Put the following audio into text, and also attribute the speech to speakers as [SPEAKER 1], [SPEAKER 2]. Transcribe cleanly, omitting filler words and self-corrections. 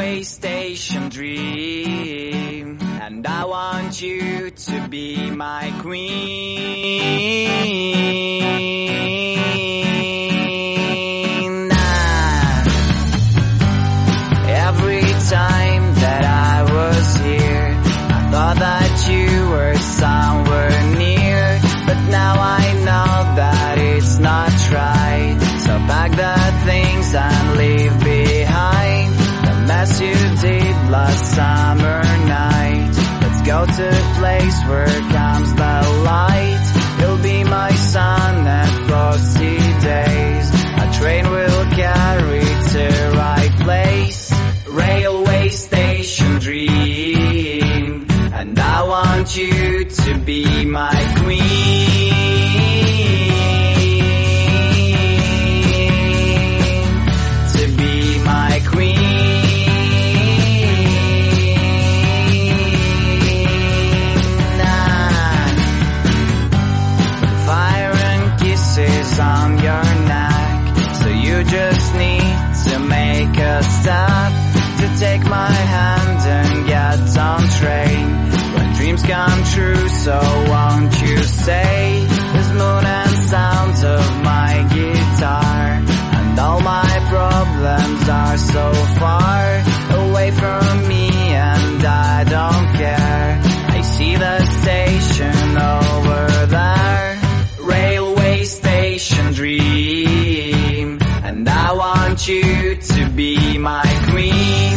[SPEAKER 1] railway station dream, and I want you to be my queen. Every time that I was here, I thought that you were somewhere near, but now I know that it's not right. So pack the things and leave behind the mess you did last summer night. Let's go to a place where comes the light. You'll be my sun and frosty days. A train will carry to right place. Railway station dream, and I want you to be my queen. To be my queen. Fire and kisses on your neck, so you just need to make a step, to take my hand and get on train. When dreams come true, so won't you say the smooth and sounds of my guitar, and all my problems are so far away from me, and I don't care. I see the station over there, railway station dream, and I want you to be my queen.